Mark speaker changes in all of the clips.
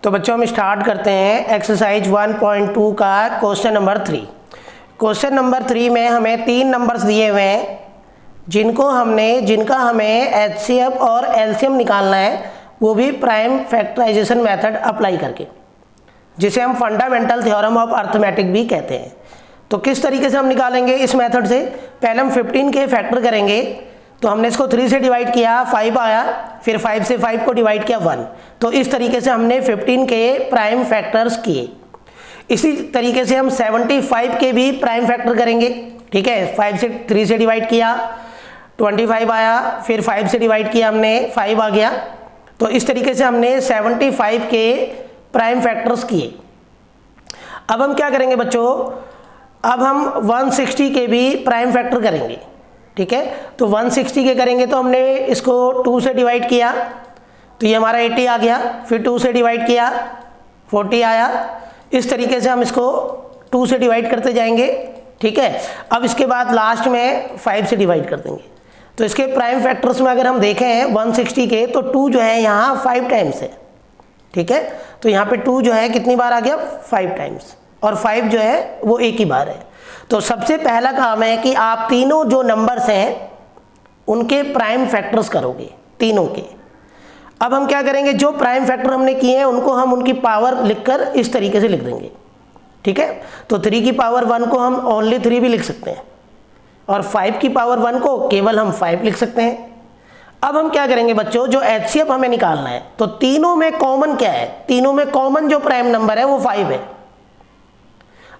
Speaker 1: तो बच्चों हम स्टार्ट करते हैं एक्सरसाइज 1.2 का क्वेश्चन नंबर 3। क्वेश्चन नंबर 3 में हमें 3 नंबर्स दिए हुए हैं जिनका हमें एचसीएफ और एलसीएम निकालना है, वो भी प्राइम फैक्टराइजेशन मेथड अप्लाई करके, जिसे हम फंडामेंटल थ्योरम ऑफ अर्थमेटिक भी कहते हैं। तो किस तरीके से हम निकालेंगे इस मेथड से? पहले हम 15 के फैक्टर करेंगे। तो हमने इसको 3 से डिवाइड किया, 5 आया, फिर 5 से 5 को डिवाइड किया 1। तो इस तरीके से हमने 15 के प्राइम फैक्टर्स किए। इसी तरीके से हम 75 के भी प्राइम फैक्टर करेंगे। ठीक है, 5 से 3 से डिवाइड किया, 25 आया, फिर 5 से डिवाइड किया हमने, 5 आ गया। तो इस तरीके से हमने 75 के प्राइम फैक्टर्स किए। अब हम क्या करेंगे बच्चों? अब हम 160 के भी प्राइम फैक्टर करेंगे। ठीक है, तो 160 के करेंगे तो हमने इसको 2 से डिवाइड किया, तो ये हमारा 80 आ गया। फिर 2 से डिवाइड किया, 40 आया। इस तरीके से हम इसको 2 से डिवाइड करते जाएंगे। ठीक है, अब इसके बाद लास्ट में 5 से डिवाइड कर देंगे। तो इसके प्राइम फैक्टर्स में अगर हम देखें 160 के, तो 2 जो है यहाँ 5 टाइम्स है। ठीक है, तो यहाँ पे 2 जो है कितनी बार आ गया? 5 टाइम्स, और 5 जो है वो एक ही बार है। तो सबसे पहला काम है कि आप तीनों जो नंबर्स हैं उनके प्राइम फैक्टर्स करोगे, तीनों के। अब हम क्या करेंगे? जो प्राइम फैक्टर हमने किए हैं उनको हम उनकी पावर लिखकर इस तरीके से लिख देंगे। ठीक है, तो 3 की पावर 1 को हम ओनली 3 भी लिख सकते हैं, और 5 की पावर 1 को केवल हम 5 लिख सकते हैं। अब हम क्या करेंगे बच्चों? जो एचसीएफ हमें निकालना है, तो तीनों में कॉमन क्या है? तीनों में कॉमन जो प्राइम नंबर है वो 5 है।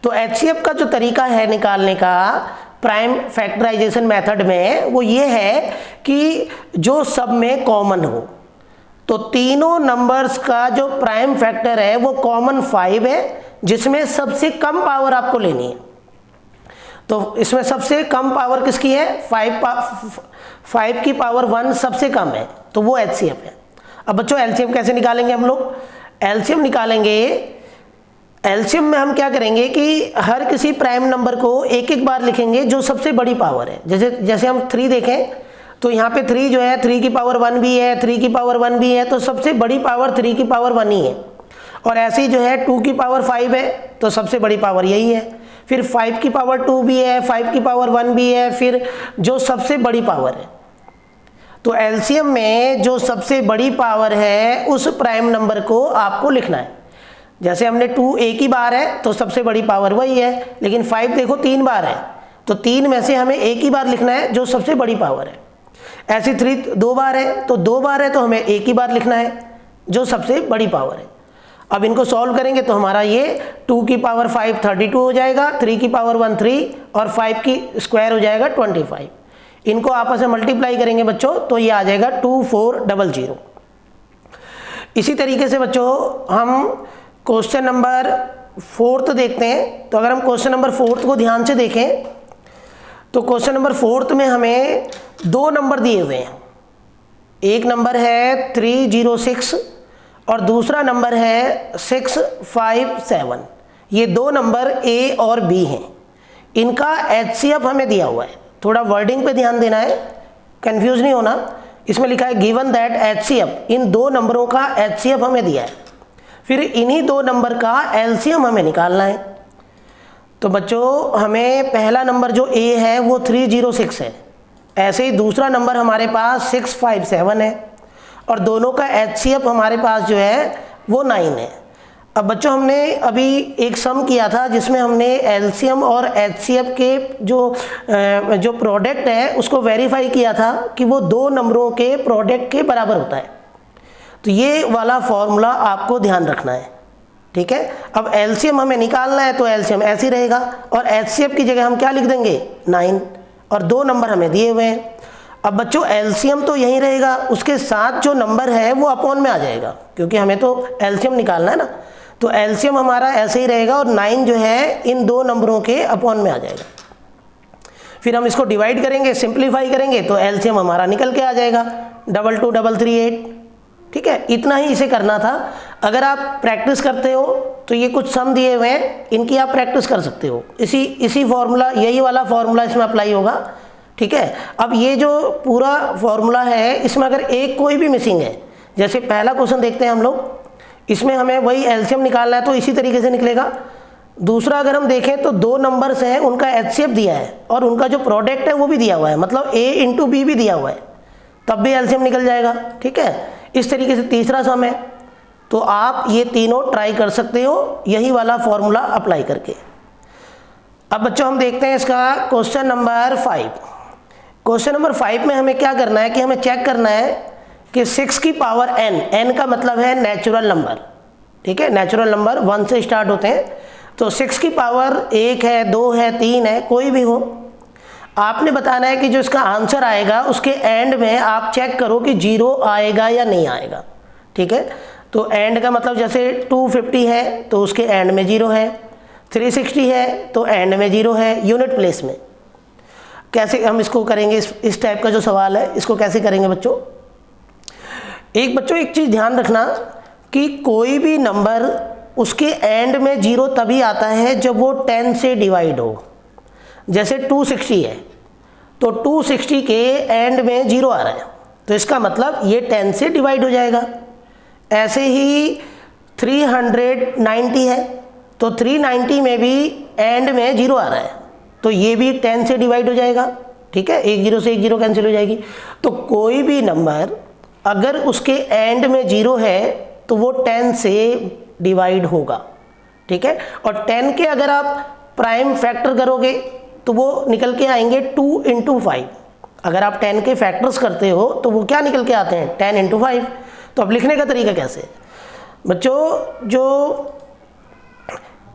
Speaker 1: तो एचसीएफ का जो तरीका है निकालने का प्राइम फैक्टराइजेशन मेथड में, वो ये है कि जो सब में कॉमन हो। तो तीनों नंबर्स का जो प्राइम फैक्टर है वो कॉमन 5 है, जिसमें सबसे कम पावर आपको लेनी है। तो इसमें सबसे कम पावर किसकी है? 5 की पावर 1 सबसे कम है, तो वो एचसीएफ है। अब बच्चों एलसीएम कैसे निकालेंगे हम लोग? एलसीएम निकालेंगे, एलसीएम में हम क्या करेंगे कि हर किसी प्राइम नंबर को एक एक बार लिखेंगे जो सबसे बड़ी पावर है। जैसे हम 3 देखें, तो यहाँ पे 3 जो है 3 की पावर 1 भी है, 3 की पावर 1 भी है, तो सबसे बड़ी पावर 3 की पावर 1 ही है। और ऐसे ही जो है 2 की पावर 5 है, तो सबसे बड़ी पावर यही है। फिर 5 की पावर 2 भी है, 5 की पावर 1 भी है, फिर जो सबसे बड़ी पावर है। तो एलसीएम में जो सबसे बड़ी पावर है उस प्राइम नंबर को आपको लिखना है। जैसे हमने 2 एक ही बार है, तो सबसे बड़ी पावर वही है, लेकिन 5 देखो 3 बार है, तो 3 में से हमें एक ही बार लिखना है जो सबसे बड़ी पावर है। ऐसे 3 2 बार है, तो 2 बार है तो हमें एक ही बार लिखना है जो सबसे बड़ी पावर है। अब इनको सॉल्व करेंगे तो हमारा ये 2 की पावर 5 32 हो जाएगा, 3 की पावर 1 3, और 5 की स्क्वायर हो जाएगा 25। इनको आपस में मल्टीप्लाई करेंगे बच्चों, तो ये आ जाएगा 2400। इसी तरीके से बच्चों हम क्वेश्चन नंबर 4 देखते हैं। तो अगर हम क्वेश्चन नंबर 4 को ध्यान से देखें, तो क्वेश्चन नंबर 4 में हमें 2 नंबर दिए हुए हैं। एक नंबर है 306 और दूसरा नंबर है 657। ये 2 नंबर ए और बी हैं। इनका एचसीएफ हमें दिया हुआ है। थोड़ा वर्डिंग पे ध्यान देना है, कंफ्यूज नहीं होना। इसमें लिखा है गिवन दैट एचसीएफ, इन 2 नंबरों का एचसीएफ हमें दिया है। फिर इन्हीं 2 नंबर का एलसीएम हमें निकालना है। तो बच्चों हमें पहला नंबर जो ए है वो 306 है। ऐसे ही दूसरा नंबर हमारे पास 657 है, और दोनों का एचसीएफ हमारे पास जो है वो 9 है। अब बच्चों हमने अभी एक सम किया था जिसमें हमने एलसीएम और एचसीएफ के जो प्रोडक्ट है उसको वेरीफाई किया था कि वो 2 नंबरों के प्रोडक्ट के बराबर होता है। तो ये वाला फॉर्मूला आपको ध्यान रखना है। ठीक है, अब एलसीएम हमें निकालना है, तो एलसीएम ऐसे ही रहेगा, और एचसीएफ की जगह हम क्या लिख देंगे? 9, और 2 नंबर हमें दिए हुए हैं। अब बच्चों एलसीएम तो यही रहेगा, उसके साथ जो नंबर है वो अपॉन में आ जाएगा, क्योंकि हमें तो एलसीएम निकालना है ना। तो एलसीएम हमारा ऐसे ही रहेगा, और 9 जो है इन 2 नंबरों के अपॉन में आ जाएगा। फिर हम इसको डिवाइड करेंगे, सिंप्लीफाई करेंगे, तो एलसीएम हमारा निकल के आ जाएगा 222338। ठीक है, इतना ही इसे करना था। अगर आप प्रैक्टिस करते हो तो ये कुछ सम दिए हुए हैं, इनकी आप प्रैक्टिस कर सकते हो। इसी फॉर्मूला, यही वाला फॉर्मूला इसमें अप्लाई होगा। ठीक है, अब ये जो पूरा फॉर्मूला है इसमें अगर एक कोई भी मिसिंग है, जैसे पहला क्वेश्चन देखते हैं हम लोग, इसमें हमें वही एलसीएम निकालना है तो इसी तरीके से निकलेगा। दूसरा अगर हम देखें तो दो नंबर्स हैं, उनका एचसीएफ दिया है और उनका जो प्रोडक्ट है वो भी दिया हुआ है, मतलब a इंटू बी भी दिया हुआ है, तब भी एलसीएम निकल जाएगा। ठीक है, इस तरीके से तीसरा सम है। तो आप ये तीनों ट्राई कर सकते हो यही वाला फॉर्मूला अप्लाई करके। अब बच्चों हम देखते हैं इसका क्वेश्चन नंबर 5। क्वेश्चन नंबर 5 में हमें क्या करना है कि हमें चेक करना है कि 6 की पावर n, n का मतलब है नेचुरल नंबर। ठीक है, नेचुरल नंबर 1 से स्टार्ट होते हैं, तो 6 की पावर 1 है, 2 है, 3 है, कोई भी हो। आपने बताना है कि जो इसका आंसर आएगा उसके एंड में आप चेक करो कि 0 आएगा या नहीं आएगा। ठीक है, तो एंड का मतलब जैसे 250 है तो उसके एंड में 0 है, 360 है तो एंड में 0 है, यूनिट प्लेस में। कैसे हम इसको करेंगे, इस टाइप का जो सवाल है इसको कैसे करेंगे बच्चों? बच्चों एक चीज़ ध्यान रखना कि कोई भी नंबर उसके एंड में 0 तभी आता है जब वो 10 से डिवाइड हो। जैसे 260 है तो 260 के एंड में 0 आ रहा है तो इसका मतलब ये 10 से डिवाइड हो जाएगा। ऐसे ही 390 है तो 390 में भी एंड में 0 आ रहा है तो ये भी 10 से डिवाइड हो जाएगा। ठीक है, एक 0 से एक 0 कैंसिल हो जाएगी। तो कोई भी नंबर अगर उसके एंड में 0 है तो वो 10 से डिवाइड होगा। ठीक है, और 10 के अगर आप प्राइम फैक्टर करोगे तो वो निकल के आएंगे 2 इंटू 5। अगर आप 10 के फैक्टर्स करते हो तो वो क्या निकल के आते हैं 10 इंटू 5। तो अब लिखने का तरीका कैसे बच्चों, जो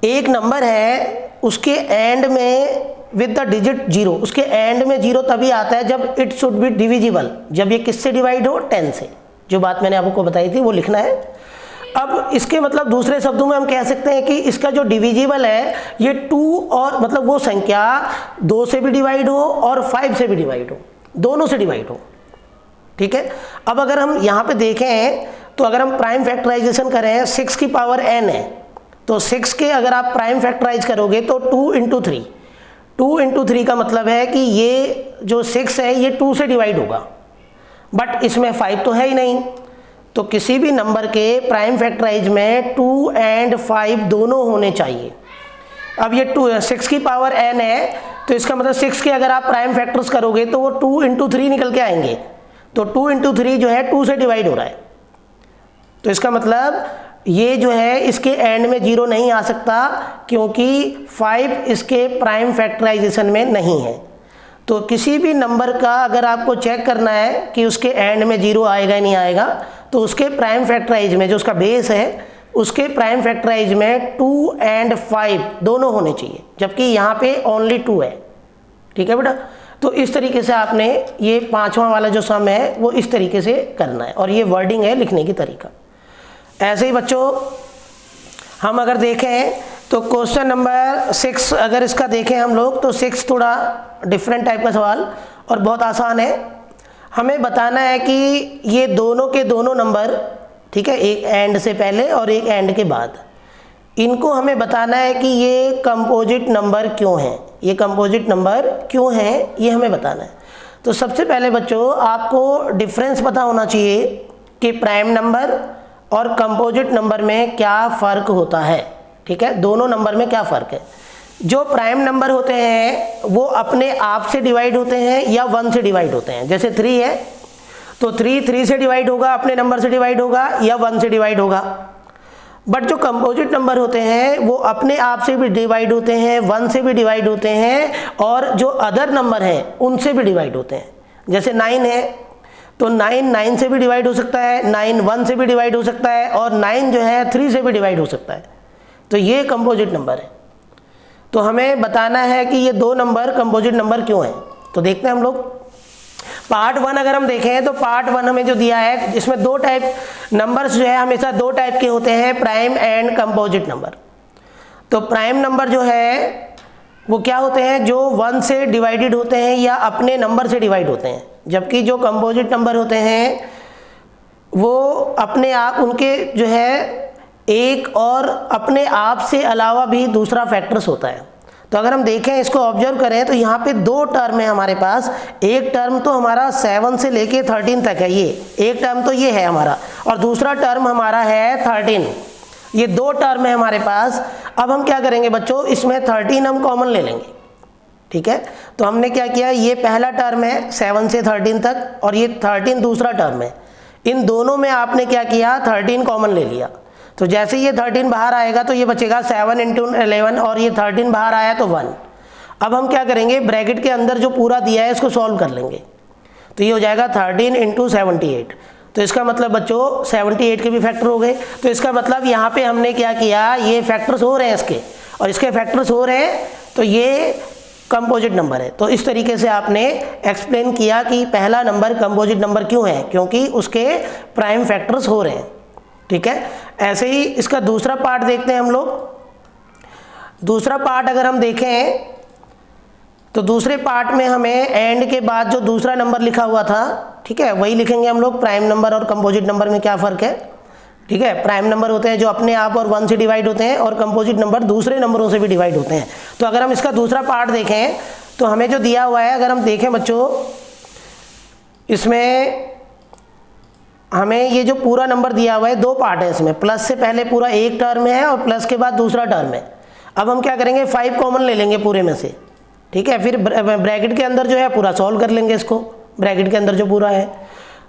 Speaker 1: एक नंबर है उसके एंड में विद द डिजिट 0, उसके एंड में 0 तभी आता है जब इट शुड बी डिविजिबल, जब ये किससे डिवाइड हो 10 से। जो बात मैंने आपको बताई थी वो लिखना है। अब इसके मतलब दूसरे शब्दों में हम कह सकते हैं कि इसका जो डिविजिबल है ये 2 और मतलब वो संख्या 2 से भी डिवाइड हो और 5 से भी डिवाइड हो, दोनों से डिवाइड हो। ठीक है, अब अगर हम यहाँ पे देखें तो अगर हम प्राइम फैक्टराइजेशन करें 6 की पावर n है तो 6 के अगर आप प्राइम फैक्टराइज करोगे तो 2 इंटू 3, 2 इंटू 3 का मतलब है कि ये जो 6 है ये 2 से डिवाइड होगा, बट इसमें 5 तो है ही नहीं। तो किसी भी नंबर के प्राइम फैक्टराइज में 2 एंड 5 दोनों होने चाहिए। अब ये 6 की पावर n है तो इसका मतलब 6 के अगर आप प्राइम फैक्टर्स करोगे तो वो 2 इंटू 3 निकल के आएंगे। तो 2 इंटू 3 जो है 2 से डिवाइड हो रहा है, तो इसका मतलब ये जो है इसके एंड में 0 नहीं आ सकता क्योंकि 5 इसके प्राइम फैक्टराइजेशन में नहीं है। तो किसी भी नंबर का अगर आपको चेक करना है कि उसके एंड में 0 आएगा या नहीं आएगा तो उसके प्राइम फैक्टराइज में जो उसका बेस है उसके प्राइम फैक्टराइज में 2 एंड 5 दोनों होने चाहिए, जबकि यहाँ पे ओनली 2 है। ठीक है बेटा, तो इस तरीके से आपने ये 5वां वाला जो सम है वो इस तरीके से करना है और ये वर्डिंग है लिखने की तरीका। ऐसे ही बच्चों हम अगर देखें तो क्वेश्चन नंबर 6 अगर इसका देखें हम लोग तो 6 थोड़ा डिफरेंट टाइप का सवाल और बहुत आसान है। हमें बताना है कि ये दोनों के दोनों नंबर, ठीक है, एक एंड से पहले और एक एंड के बाद, इनको हमें बताना है कि ये कंपोजिट नंबर क्यों हैं, ये कंपोजिट नंबर क्यों हैं ये हमें बताना है। तो सबसे पहले बच्चों आपको डिफरेंस पता होना चाहिए कि प्राइम नंबर और कंपोजिट नंबर में क्या फ़र्क होता है। ठीक है, दोनों नंबर में क्या फ़र्क है। जो प्राइम नंबर होते हैं वो अपने आप से डिवाइड होते हैं या 1 से डिवाइड होते हैं। जैसे 3 है तो 3 से डिवाइड होगा, अपने नंबर से डिवाइड होगा या 1 से डिवाइड होगा। बट जो कंपोजिट नंबर होते हैं वो अपने आप से भी डिवाइड होते हैं, 1 से भी डिवाइड होते हैं और जो अदर नंबर हैं उनसे भी डिवाइड होते हैं। जैसे 9 है तो 9 से भी डिवाइड हो सकता है, 9 1 से भी डिवाइड हो सकता है और 9 जो है 3 से भी डिवाइड हो सकता है। तो ये कंपोजिट नंबर है। तो हमें बताना है कि ये दो नंबर कंपोजिट नंबर क्यों हैं। तो देखते हैं हम लोग पार्ट 1 अगर हम देखें तो पार्ट 1 हमें जो दिया है इसमें 2 टाइप नंबर्स जो है हमेशा 2 टाइप के होते हैं, प्राइम एंड कंपोजिट नंबर। तो प्राइम नंबर जो है वो क्या होते हैं, जो 1 से डिवाइडेड होते हैं या अपने नंबर से डिवाइड होते हैं, जबकि जो कंपोजिट नंबर होते हैं वो अपने आप उनके जो है एक और अपने आप से अलावा भी दूसरा फैक्टर्स होता है। तो अगर हम देखें इसको ऑब्जर्व करें तो यहाँ पे 2 टर्म है हमारे पास। एक टर्म तो हमारा 7 से लेके 13 तक है, ये एक टर्म तो ये है हमारा, और दूसरा टर्म हमारा है 13। ये दो टर्म है हमारे पास। अब हम क्या करेंगे बच्चों, इसमें 13 हम कॉमन ले लेंगे, ठीक है। तो हमने क्या किया, ये पहला टर्म है 7 से 13 तक और ये 13 दूसरा टर्म है। इन दोनों में आपने क्या किया, 13 कॉमन ले लिया। तो जैसे ये 13 बाहर आएगा तो ये बचेगा 7 × 11 और ये 13 बाहर आया तो 1। अब हम क्या करेंगे, ब्रैकेट के अंदर जो पूरा दिया है इसको सॉल्व कर लेंगे। तो ये हो जाएगा 13 × 78। तो इसका मतलब बच्चों 78 के भी फैक्टर हो गए। तो इसका मतलब यहाँ पे हमने क्या किया, ये फैक्टर्स हो रहे हैं इसके और इसके फैक्टर्स हो रहे हैं, तो ये कंपोजिट नंबर है। तो इस तरीके से आपने एक्सप्लेन किया कि पहला नंबर कंपोजिट नंबर क्यों है, क्योंकि उसके प्राइम फैक्टर्स हो रहे हैं, ठीक है। ऐसे ही इसका दूसरा पार्ट देखते हैं हम लोग। दूसरा पार्ट अगर हम देखें तो दूसरे पार्ट में हमें एंड के बाद जो दूसरा नंबर लिखा हुआ था, ठीक है, वही लिखेंगे हम लोग। प्राइम नंबर और कंपोजिट नंबर में क्या फ़र्क है, ठीक है। प्राइम नंबर होते हैं जो अपने आप और 1 से डिवाइड होते हैं और कंपोजिट नंबर दूसरे नंबरों से भी डिवाइड होते हैं। तो अगर हम इसका दूसरा पार्ट देखें तो हमें जो दिया हुआ है, अगर हम देखें बच्चों, इसमें हमें ये जो पूरा नंबर दिया हुआ है, दो पार्ट है इसमें। प्लस से पहले पूरा एक टर्म है और प्लस के बाद दूसरा टर्म है। अब हम क्या करेंगे, 5 कॉमन ले लेंगे पूरे में से, ठीक है। फिर ब्रैकेट के अंदर जो है पूरा सॉल्व कर लेंगे इसको, ब्रैकेट के अंदर जो पूरा है।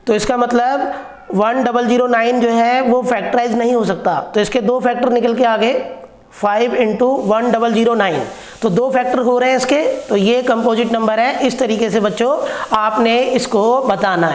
Speaker 1: तो इसका मतलब 1009 जो है वो फैक्टराइज नहीं हो सकता, तो इसके दो फैक्टर निकल के आ गए, 5 × 1009। तो दो फैक्टर हो रहे हैं इसके, तो ये कंपोजिट नंबर है। इस तरीके से बच्चों आपने इसको बताना है।